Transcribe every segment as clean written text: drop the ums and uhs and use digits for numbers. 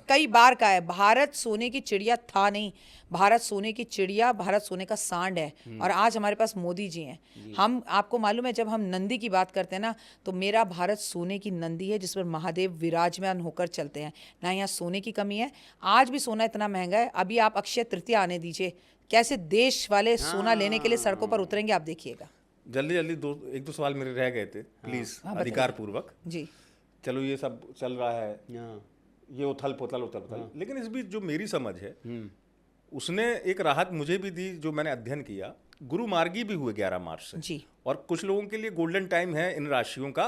कई बार कहा है, भारत सोने की चिड़िया था नहीं, भारत सोने की चिड़िया, भारत सोने का सांड है। और आज हमारे पास मोदी जी हैं। हम, आपको मालूम है, जब हम नंदी की बात करते हैं ना, तो मेरा भारत सोने की नंदी है जिस पर महादेव विराजमान होकर चलते हैं। ना यहाँ सोने की कमी है, आज भी सोना इतना महंगा है। अभी आप अक्षय तृतीया आने दीजिए, कैसे देश वाले सोना लेने के लिए सड़कों पर उतरेंगे, आप देखिएगा। जल्दी जल्दी एक दो सवाल मेरे रह गए थे, प्लीज अधिकार पूर्वक। जी, चलो ये सब चल रहा है, ये उथल पुथल, लेकिन इस बीच जो मेरी समझ है उसने एक राहत मुझे भी दी, जो मैंने अध्ययन किया। गुरु मार्गी भी हुए 11 मार्च से जी। और कुछ लोगों के लिए गोल्डन टाइम है इन राशियों का,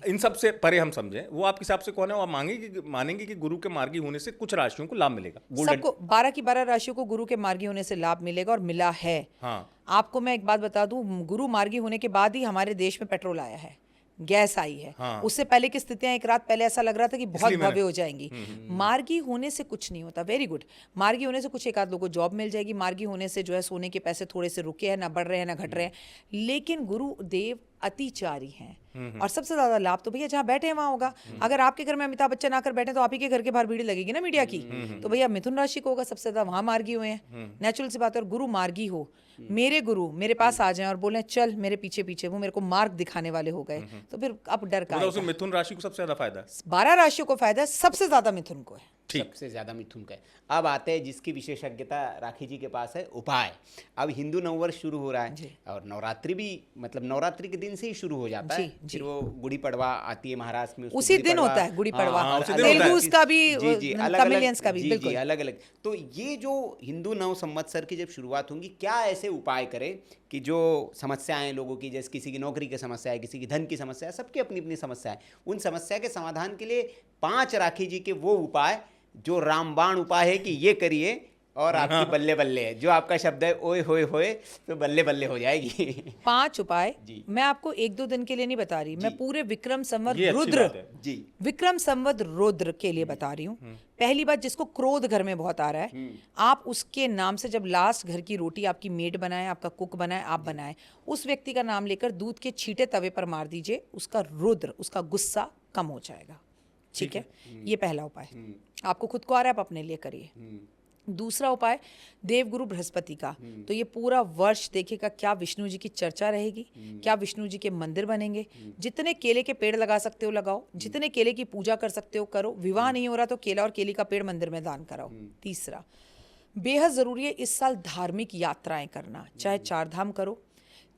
इन सब से परे हम समझें, वो आपके हिसाब से कौन है? वो आप मानेंगे कि गुरु के मार्गी होने से कुछ राशियों को लाभ मिलेगा? सबको 12 की 12 राशियों को गुरु के मार्गी होने से लाभ मिलेगा और मिला है। हाँ, आपको मैं एक बात बता दूं, गुरु मार्गी होने के बाद ही हमारे देश में पेट्रोल आया है, गैस आई है। हाँ। उससे पहले की स्थितियां एक रात पहले ऐसा लग रहा था कि बहुत भव्य हो जाएंगी। मार्गी होने से कुछ नहीं होता। Very good. मार्गी होने से कुछ एक आध लोगों को जॉब मिल जाएगी। मार्गी होने से जो है सोने के पैसे थोड़े से रुके हैं, ना बढ़ रहे हैं ना घट रहे हैं। लेकिन गुरुदेव अतिचारी हैं और सबसे ज्यादा लाभ तो भैया जहां बैठे हैं वहां होगा। अगर आपके घर में अमिताभ बच्चन आकर बैठे तो आप ही के घर के बाहर भीड़ लगेगी ना मीडिया की। तो भैया मिथुन राशि को होगा सबसे ज्यादा, वहां मार्गी हुए हैं, नेचुरल सी बात है। और गुरु मार्गी हो, मेरे गुरु मेरे पास आ जाएं और बोले चल मेरे पीछे पीछे, वो मेरे को मार्ग दिखाने वाले हो गए, तो फिर अब डर का मतलब उसमें मिथुन राशि को सबसे ज्यादा फायदा है। 12 राशियों को फायदा है, सबसे ज्यादा मिथुन को है। सबसे ज्यादा मिथुन का है। अब आते हैं जिसकी विशेषज्ञता राखी जी के पास है, उपाय। अब हिंदू नववर्ष शुरू हो रहा है और नवरात्रि भी, मतलब नवरात्रि के दिन से ही शुरू हो जाता है। फिर वो गुड़ी पड़वा आती है महाराष्ट्र में, उसी दिन होता है गुड़ी पड़वा, तेलुगु का भी, तमिलियंस का भी, बिल्कुल अलग अलग। तो ये जो हिंदू नव संवत्सर की जब शुरुआत होगी, क्या ऐसे उपाय करें कि जो समस्याएं लोगों की, जैसे किसी की नौकरी की समस्या है, किसी की धन की समस्या है, सबकी अपनी अपनी समस्या है, उन समस्या के समाधान के लिए 5 राखी जी के वो उपाय जो रामबाण उपाय है कि ये करिए और आपकी बल्ले बल्ले है, जो आपका शब्द है ओए होए होए तो बल्ले बल्ले हो जाएगी। 5 उपाय मैं आपको 1-2 दिन के लिए नहीं बता रही, मैं पूरे विक्रम संवत रुद्र जी, विक्रम संवत रुद्र के लिए बता रही हूँ। पहली बात, जिसको क्रोध घर में बहुत आ रहा है, आप उसके नाम से जब लास्ट घर की रोटी आपकी मेड बनाए, आपका कुक बनाए, आप बनाए, उस व्यक्ति का नाम लेकर दूध के छींटे तवे पर मार दीजिए, उसका रुद्र, उसका गुस्सा कम हो जाएगा। ठीक है, ये पहला उपाय। आपको खुद को आ रहा है, आप अपने लिए करिए। दूसरा उपाय देवगुरु बृहस्पति का, तो ये पूरा वर्ष देखिएगा क्या विष्णु जी की चर्चा रहेगी, क्या विष्णु जी के मंदिर बनेंगे। जितने केले के पेड़ लगा सकते हो लगाओ, जितने केले की पूजा कर सकते हो करो। विवाह नहीं हो रहा तो केला और केले का पेड़ मंदिर में दान कराओ। तीसरा, बेहद जरूरी है इस साल धार्मिक यात्राएं करना, चाहे 4 धाम करो,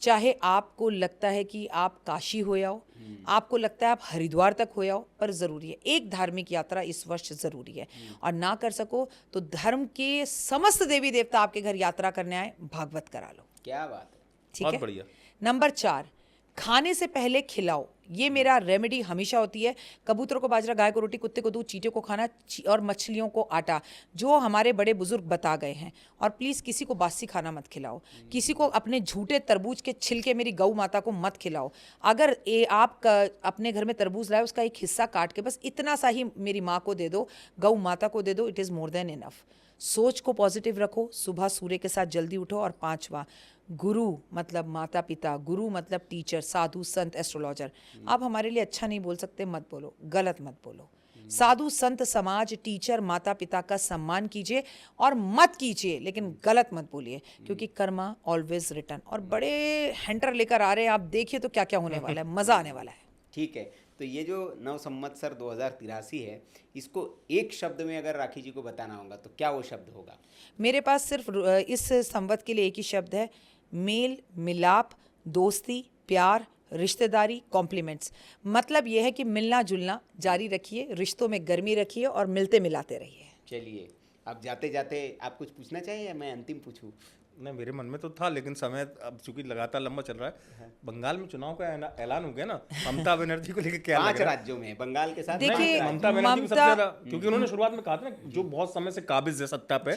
चाहे आपको लगता है कि आप काशी हो आओ, आपको लगता है आप हरिद्वार तक हो आओ, पर ज़रूरी है एक धार्मिक यात्रा इस वर्ष ज़रूरी है। और ना कर सको तो धर्म के समस्त देवी देवता आपके घर यात्रा करने आए, भागवत करा लो। क्या बात है, ठीक है। बढ़िया। नंबर 4, खाने से पहले खिलाओ। ये मेरा रेमेडी हमेशा होती है। कबूतर को बाजरा, गाय को रोटी, कुत्ते को दूध, चींटे को खाना और मछलियों को आटा, जो हमारे बड़े बुजुर्ग बता गए हैं। और प्लीज़ किसी को बासी खाना मत खिलाओ, किसी को अपने झूठे तरबूज के छिलके मेरी गौ माता को मत खिलाओ। अगर आप अपने घर में तरबूज लाए, उसका एक हिस्सा काट के बस इतना सा ही मेरी माँ को दे दो, गौ माता को दे दो, it is more than enough. सोच को पॉजिटिव रखो, सुबह सूर्य के साथ जल्दी उठो। और 5वां, गुरु मतलब माता पिता, गुरु मतलब टीचर, साधु, संत, एस्ट्रोलॉजर। आप हमारे लिए अच्छा नहीं बोल सकते, मत बोलो, गलत मत बोलो। साधु, संत, समाज, टीचर, माता पिता का सम्मान कीजिए और मत कीजिए, लेकिन गलत मत बोलिए, क्योंकि कर्मा ऑलवेज रिटर्न। और बड़े हैंटर लेकर आ रहे हैं, आप देखिए तो क्या क्या होने वाला है, मज़ा आने वाला है। ठीक है, तो ये जो नव संवत्सर 2083 है, इसको एक शब्द में अगर राखी जी को बताना होगा तो क्या वो शब्द होगा? मेरे पास सिर्फ इस संवत के लिए एक ही शब्द है, मेल मिलाप, दोस्ती, प्यार, रिश्तेदारी, कॉम्प्लीमेंट्स। मतलब यह है कि मिलना जुलना जारी रखिए, रिश्तों में गर्मी रखिए और मिलते मिलाते रहिए। चलिए, अब जाते जाते आप कुछ पूछना चाहिए या मैं अंतिम पूछूं? नहीं, मेरे मन में तो था, लेकिन समय अब चूंकि लगातार लंबा चल रहा है। बंगाल में चुनाव का ऐलान हो गया ना, ममता बनर्जी को लेकर क्या 5 राज्यों में, बंगाल के साथ देखिए, ममता बनर्जी को सबसे ज्यादा, क्योंकि उन्होंने शुरुआत में कहा था ना, जो बहुत समय से काबिज है सत्ता पे,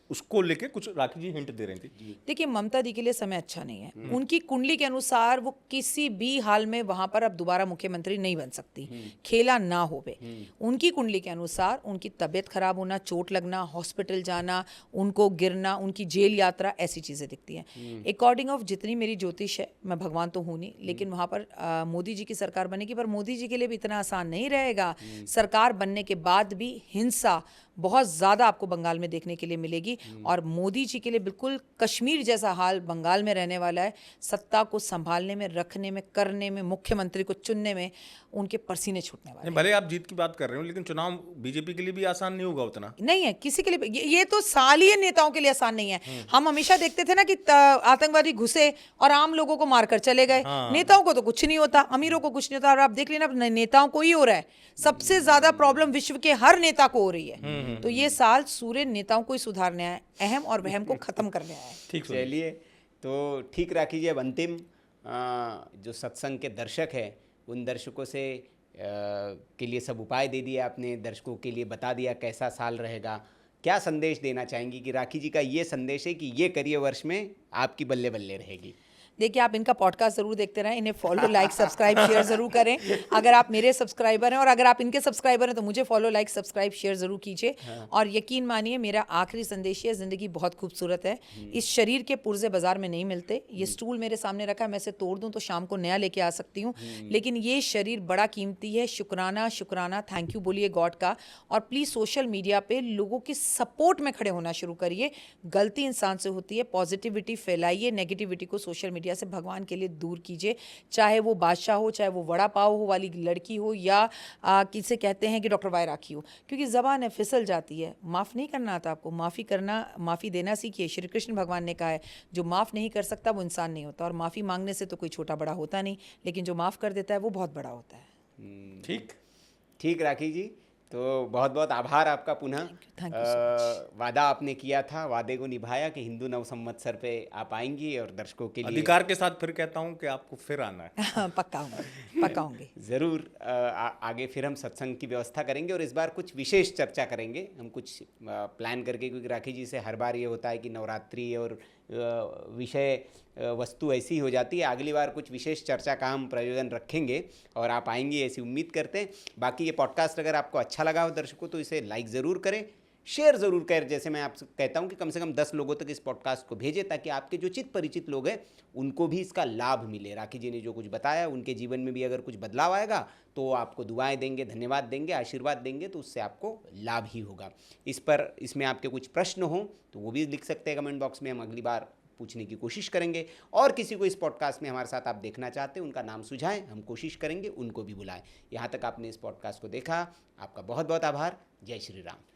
उसको लेके कुछ राखी जी हिंट दे रही थी। देखिए, ममता दी के लिए समय अच्छा नहीं है। उनकी कुंडली के अनुसार वो किसी भी हाल में वहां पर अब दोबारा मुख्यमंत्री नहीं बन सकती, खेला ना होवे। उनकी कुंडली के अनुसार उनकी तबीयत खराब होना, चोट लगना, हॉस्पिटल जाना, उनको गिरना, उनकी जेल यात्रा, ऐसी चीजें दिखती हैं। अकॉर्डिंग ऑफ जितनी मेरी ज्योतिष है, मैं भगवान तो हूं नहीं, लेकिन वहां पर मोदी जी की सरकार बनेगी, पर मोदी जी के लिए भी इतना आसान नहीं रहेगा। सरकार बनने के बाद भी हिंसा, बहुत ज़्यादा आपको बंगाल में देखने के लिए मिलेगी। और मोदी जी के लिए बिल्कुल कश्मीर जैसा हाल बंगाल में रहने वाला है। सत्ता को संभालने में, रखने में, करने में, मुख्यमंत्री को चुनने में उनके पसीने छूटने वाले हैं। भले आप जीत की बात कर रहे हो, लेकिन चुनाव बीजेपी के लिए भी आसान नहीं होगा उतना। नहीं है किसी के लिए, ये तो सालिए नेताओं के लिए आसान नहीं है। हम हमेशा देखते थे ना कि आतंकवादी घुसे और आम लोगों को मारकर चले गए। नेताओं को तो कुछ नहीं होता, अमीरों को कुछ नहीं होता। और आप देख लेना नेताओं को ही हो रहा है। सबसे ज्यादा प्रॉब्लम विश्व के हर नेता को हो रही है। तो ये साल सूर्य नेताओं को ही सुधारने आया, अहम और वहम को खत्म करने आया है। ठीक, चलिए तो ठीक राखी जी। अब अंतिम जो सत्संग के दर्शक है उन दर्शकों से के लिए सब उपाय दे दिए आपने, दर्शकों के लिए बता दिया कैसा साल रहेगा। क्या संदेश देना चाहेंगी कि राखी जी का ये संदेश है कि ये करियर वर्ष में आपकी बल्ले बल्ले रहेगी? देखिए, आप इनका पॉडकास्ट जरूर देखते रहें, इन्हें फॉलो, लाइक, सब्सक्राइब, शेयर जरूर करें। अगर आप मेरे सब्सक्राइबर हैं और अगर आप इनके सब्सक्राइबर हैं तो मुझे फॉलो, लाइक, सब्सक्राइब, शेयर जरूर कीजिए। और यकीन मानिए, मेरा आखिरी संदेश है, जिंदगी बहुत खूबसूरत है। इस शरीर के पुर्जे बाजार में नहीं मिलते। ये स्टूल मेरे सामने रखा है, मैं इसे तोड़ दूं तो शाम को नया लेके आ सकती हूँ, लेकिन ये शरीर बड़ा कीमती है। शुक्राना, शुक्राना, थैंक यू बोलिए गॉड का। और प्लीज सोशल मीडिया पे लोगों की सपोर्ट में खड़े होना शुरू करिए। गलती इंसान से होती है, पॉजिटिविटी फैलाइए, नेगेटिविटी को सोशल मीडिया से भगवान के लिए दूर कीजिए। चाहे वो बादशाह हो, चाहे वो वड़ा पाव हो वाली लड़की हो, या किसे कहते हैं कि डॉक्टर वाई राखी हो, क्योंकि जबान है फिसल जाती है। माफ़ नहीं करना आता आपको, माफ़ी करना, माफ़ी देना सीखिए। श्री कृष्ण भगवान ने कहा है, जो माफ़ नहीं कर सकता वो इंसान नहीं होता। और माफ़ी मांगने से तो कोई छोटा बड़ा होता नहीं, लेकिन जो माफ़ कर देता है वो बहुत बड़ा होता है। ठीक ठीक राखी जी, तो बहुत बहुत आभार आपका पुनः। Thank you so much. वादा आपने किया था, वादे को निभाया कि हिंदू नव संवत्सर पे आप आएंगी और दर्शकों के लिए अधिकार के साथ फिर कहता हूं कि आपको फिर आना है। पक्का होंगे, पक्का होंगे। ज़रूर आगे फिर हम सत्संग की व्यवस्था करेंगे और इस बार कुछ विशेष चर्चा करेंगे हम, कुछ प्लान करके, क्योंकि राखी जी से हर बार ये होता है कि नवरात्रि और विषय वस्तु ऐसी हो जाती है। अगली बार कुछ विशेष चर्चा का हम प्रयोजन रखेंगे और आप आएंगे ऐसी उम्मीद करते हैं। बाकी ये पॉडकास्ट अगर आपको अच्छा लगा हो दर्शकों तो इसे लाइक ज़रूर करें, शेयर ज़रूर करें। जैसे मैं आपसे कहता हूं कि कम से कम 10 लोगों तक इस पॉडकास्ट को भेजें, ताकि आपके जो चित परिचित लोग हैं उनको भी इसका लाभ मिले। राखी जी ने जो कुछ बताया, उनके जीवन में भी अगर कुछ बदलाव आएगा तो आपको दुआएं देंगे, धन्यवाद देंगे, आशीर्वाद देंगे, तो उससे आपको लाभ ही होगा। इसमें आपके कुछ प्रश्न हो तो वो भी लिख सकते हैं कमेंट बॉक्स में, हम अगली बार पूछने की कोशिश करेंगे। और किसी को इस पॉडकास्ट में हमारे साथ आप देखना चाहते हैं, उनका नाम सुझाएं, हम कोशिश करेंगे उनको भी बुलाएं। यहाँ तक आपने इस पॉडकास्ट को देखा, आपका बहुत बहुत आभार। जय श्री राम।